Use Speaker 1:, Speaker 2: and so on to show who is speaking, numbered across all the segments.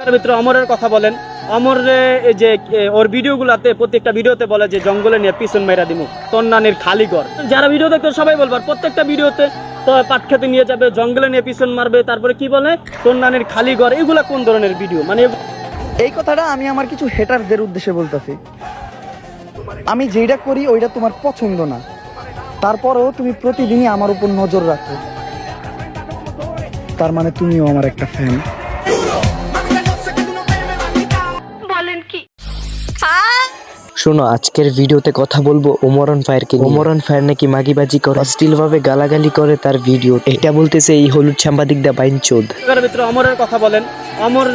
Speaker 1: ভিতরে অমরের কথা বলেন। অমর যে ওর ভিডিওগুলোতে প্রত্যেকটা ভিডিওতে বলে যে জঙ্গলে নিয়ে পিছন মাইরা দিমু, তন্নানির খালি ঘর। যারা ভিডিও দেখতে সবাই বলবার প্রত্যেকটা ভিডিওতে তো পাট খেতে নিয়ে যাবে, জঙ্গলে নিয়ে পিছন মারবে, তারপরে কি বলে তন্নানির খালি ঘর। এগুলা কোন ধরনের ভিডিও? মানে
Speaker 2: এই কথাটা আমি আমার কিছু হেটারদের উদ্দেশ্যে বলতেছি। আমি যেটা করি ওইটা তোমার পছন্দ না, তারপরেও তুমি প্রতিদিনই আমার উপর নজর রাখো, তার মানে তুমিও আমার একটা ফ্যান।
Speaker 3: শোনো, আজকের ভিডিওতে কথা বলবো ওমরন ফায়ারকে নিয়ে। ওমরন ফায়ার নাকি মাগিবাজি করে, অশ্লীল ভাবে গালাগালি করে তার ভিডিও। এটা বলতেছে এই হলুদ সাংবাদিক দা বাইনচোদ।
Speaker 1: ভিতরে অমরের কথা বলেন। অমর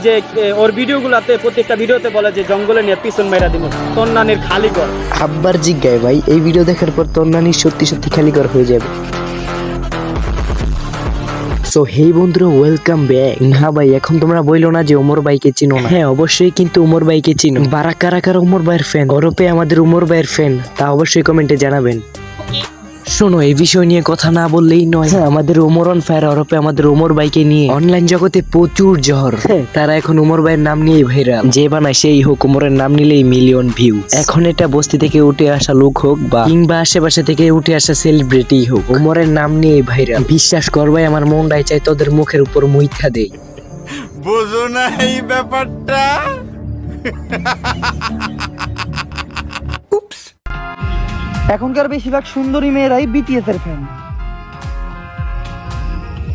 Speaker 1: যে ওর ভিডিওগুলোতে প্রত্যেকটা ভিডিওতে বলে যে জঙ্গলে নিয়ে পিছন মাইরা দিমু, তন্নানির খালি ঘর।
Speaker 3: আব্বার জিজ্ঞায় ভাই, এই ভিডিও দেখার পর তন্নানি সত্যি সত্যি খালি ঘর হয়ে যাবে। সো হেই বন্ধুরা, ওয়েলকাম ব্যাক। না ভাই, এখন তোমরা বইলো না যে ওমর ভাইকে চিনো না। হ্যাঁ, অবশ্যই কিন্তু ওমর ভাইকে চিনো। কারা কারা ওমর ভাইয়ের ফ্যান, ওরপে আমাদের ওমর ভাইয়ের ফ্যান, তা অবশ্যই কমেন্টে জানাবেন। শোনো, এই বিষয় নিয়ে কথা না বললেই নয়। আমাদের ওমরন ফায়ার ওরপে আমাদের ওমর ভাইকে নিয়ে অনলাইন জগতে প্রচুর ঝড়। তারা এখন ওমর ভাইয়ের নাম নিয়ে ভাইরাল। যে বানায় সেই হোক, ওমরের নাম নিলেই মিলিয়ন ভিউ। এখন এটা বস্তি থেকে উঠে আসা লোক হোক বা কিংবা আশেপাশে থেকে উঠে আসা সেলিব্রিটি হোক, ওমরের নাম নিয়ে ভাইরাল। বিশ্বাস করবাই, আমার মনটাই চাই তোদের মুখের উপর মুইথা দেই।
Speaker 4: বুঝো না এই ব্যাপারটা?
Speaker 2: এখনকার বেশিরভাগ সুন্দরী মেয়েরাই বিটিএস এর ফ্যান,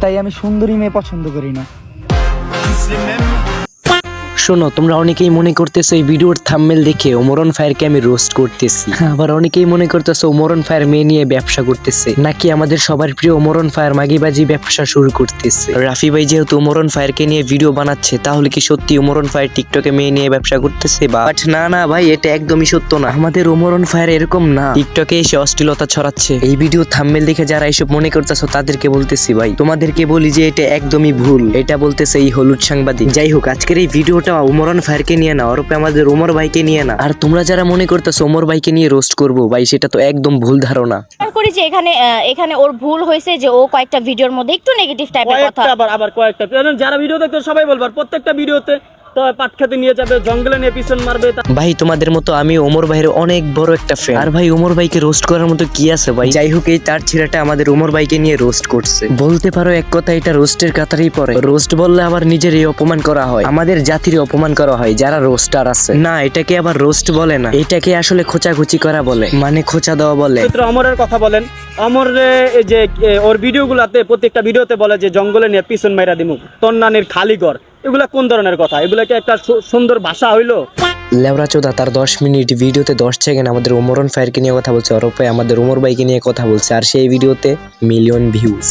Speaker 2: তাই আমি সুন্দরী মেয়ে পছন্দ করি না।
Speaker 3: শোনো, তোমরা অনেকেই মনে করতেছো এই ভিডিওর থাম্বনেল দেখে ওমরন ফায়ারকে আমি রোস্ট করতেছি। আবার অনেকেই মনে করতেছো ওমরন ফায়ার মেয়ে নিয়ে ব্যবসা করতেছে, নাকি আমাদের সবার প্রিয় ওমরন ফায়ার মাগিবাজি ব্যবসা শুরু করতেছে। রাফি ভাই যেহেতু ওমরন ফায়ারকে নিয়ে ভিডিও বানাচ্ছে, তাহলে কি সত্যি ওমরন ফায়ার টিকটকে মেয়ে নিয়ে ব্যবসা করতেছে? বাট না না ভাই, এটা একদমই সত্য না। আমাদের ওমরন ফায়ার এরকম না, টিকটকে এসে অশ্লীলতা ছড়াচ্ছে। এই ভিডিও থাম্বনেল দেখে যারা এসব মনে করতেছো তাদেরকে বলতেছি ভাই, তোমাদেরকে বলি যে এটা একদমই ভুল। এটা বলতেছে এই হলুদ সাংবাদিক। যাই হোক, আজকের এই ভিডিওটা ওমরন ফায়ারকে নিয়ে না, ওরপে আমাদের ওমর ভাইকে নিয়ে না। আর তোমরা যারা মনে করতেছো ওমর ভাইকে নিয়ে রোস্ট করবো, ভাই সেটা তো একদম ভুল ধারণা।
Speaker 5: করি যে এখানে ওর ভুল হয়েছে যে ও কয়েকটা ভিডিওর মধ্যে একটু নেগেটিভ টাইপের কথা,
Speaker 1: আবার কয়েকটা যারা ভিডিও দেখতে সবাই বলবার প্রত্যেকটা ভিডিওতে তো পাট খেতে নিয়ে যাবে, জঙ্গলে নিয়ে পিছন মারবে।
Speaker 3: ভাই তোমাদের মতো আমি ওমর ভাইয়ের অনেক বড় একটা ফ্যান। আর ভাই ওমর ভাইকে রোস্ট করার মতো কি আছে ভাই? যাই হোক, এই তার ছেলেটা আমাদের ওমর ভাইকে নিয়ে রোস্ট করছে। বলতে পারো এক কথা এটা রোস্টের কাতারেই পড়ে। রোস্ট বললে আবার নিজেরই অপমান করা হয়, আমাদের জাতির অপমান করা হয় যারা রোস্টার আছে। না, এটাকে আবার রোস্ট বলে না, এটাকে আসলে খোঁচাখুচি করা বলে, মানে খোঁচা দেওয়া বলে।
Speaker 1: অমরের কথা বলেন। অমর যে ওর ভিডিওগুলোতে প্রত্যেকটা ভিডিওতে বলে যে জঙ্গলে নিয়ে পিছন মাইরা দিমু, তন্নানির খালি ঘর। এগুলা কোন ধরনের কথা? এগুলা কি একটা সুন্দর ভাষা হইলো?
Speaker 3: লেবরা চোদা, তার 10 মিনিট ভিডিওতে 10 সেকেন্ড আমাদের ওমরন ফায়ারকে নিয়ে কথা বলছে, ওরপে আমাদের ওমর ভাইকে নিয়ে কথা বলছে, আর সেই ভিডিওতে মিলিয়ন ভিউজ।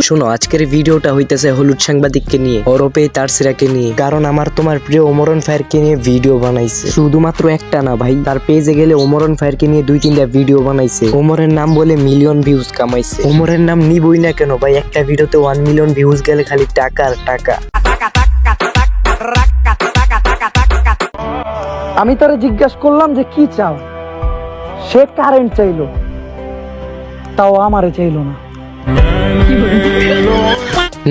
Speaker 3: শোনো, আজকের ভিডিওটা হইতেছে হলুদ সাংবাদিককে নিয়ে, ওরপে তার সিরাকে নিয়ে। কারণ আমার তোমার প্রিয় ওমরন ফায়ারকে নিয়ে ভিডিও বানাইছে, শুধুমাত্র একটা না ভাই, তার পেজে গেলে ওমরন ফায়ারকে নিয়ে 2-3টা ভিডিও বানাইছে। ওমরের নাম বলে মিলিয়ন ভিউজ কামাইছে। ওমরের নাম নিবই না কেন ভাই, একটা ভিডিওতে 1 মিলিয়ন ভিউজ গেলে খালি টাকা আর টাকা।
Speaker 2: আমি তারে জিজ্ঞাসা করলাম যে কি চাও, সে কারেন্ট চাইলো, তাও আমারে চাইলো না।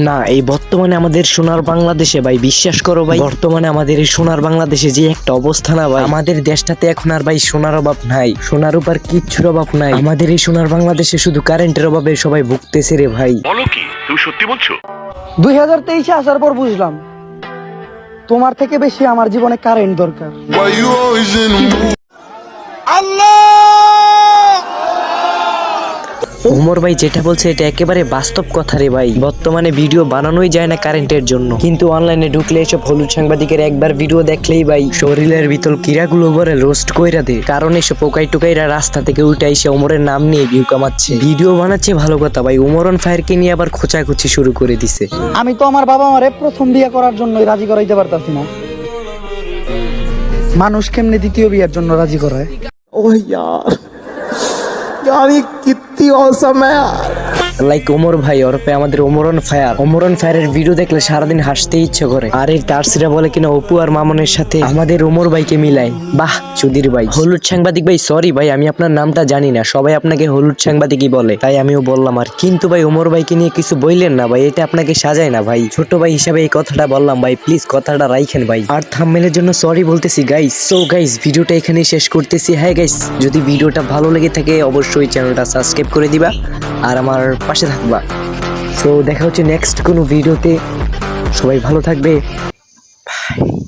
Speaker 3: না, এই বর্তমানে আমাদের সোনার বাংলাদেশে ভাই, বিশ্বাস করো ভাই, বর্তমানে আমাদের এই সোনার বাংলাদেশে যে একটা অবস্থা না ভাই, আমাদের দেশটাতে এখন আর ভাই সোনার অভাব নাই, সোনার উপর কিচ্ছুর অভাব নাই। আমাদের এই সোনার বাংলাদেশে শুধু কারেন্টের অভাবে সবাই ভুগতেছে রে ভাই।
Speaker 4: বলো কি, তুমি সত্যি বলছো?
Speaker 2: 2023-এ আসার পর বুঝলাম তোমার থেকে বেশি আমার জীবনে কারেন্ট দরকার।
Speaker 3: ওমর ভাই যেটা বলছে এটা একেবারে বাস্তব কথা রে ভাই। বর্তমানে ভিডিও বানানোই যায় না কারেন্টের জন্য, কিন্তু অনলাইনে ঢুকলে এসব হলুদ সাংবাদিকের একবার ভিডিও দেখলেই ভাই শরীরের ভিতর কিরাগুলো ভরে রোস্ট কইরা দেয়। কারণ এসব পোকাই টোকাইরা রাস্তা থেকে উঠে এসে ওমরের নাম নিয়ে ভিউ কামাচ্ছে, ভিডিও বানাচ্ছে ভালো কথা ভাই, ওমরন ফায়ারকে নিয়ে আবার খোঁচাখুচি শুরু করে দিছে।
Speaker 2: আমি তো আমার বাবা মারে প্রথম বিয়ে করার জন্যই রাজি করাইতে পারতাছি না, মানুষ কেমনে দ্বিতীয় বিয়ের জন্য রাজি করায়?
Speaker 6: ओह यार, यार ये कितनी औसम है यार।
Speaker 3: লাইক ওমর ভাই ওরপে আমাদের ওমরন ফায়ারের ভিডিও দেখলে সারাদিন হাসতে ইচ্ছে করে। আর এই টার্সিরা বলে কিনা অপু আর মামনের সাথে আমাদের ওমর ভাইকে মিলায়। বাহ চুদির ভাই। হলুদ সাংবাদিক ভাই সরি ভাই, আমি আপনার নামটা জানি না, সবাই আপনাকে হলুদ সাংবাদিকই বলে, তাই আমিও বললাম। আর কিন্তু ভাই ওমর ভাইকে নিয়ে কিছু বললেন না ভাই, এটা আপনাকে সাজায় না ভাই। ছোট ভাই হিসাবে এই কথাটা বললাম ভাই, প্লিজ কথাটা রাইখেন ভাই। আর থাম্বনেলের জন্য সরি বলতেছি গাইস। সো গাইস ভিডিওটা এখানেই শেষ করতেছি। হ্যাঁ গাইস, যদি ভিডিওটা ভালো লেগে থাকে অবশ্যই চ্যানেলটা সাবস্ক্রাইব করে দিবা আর আমার পাশে থাকবা। সো দেখা হচ্ছে নেক্সট কোনো ভিডিওতে, সবাই ভালো থাকবে। বাই।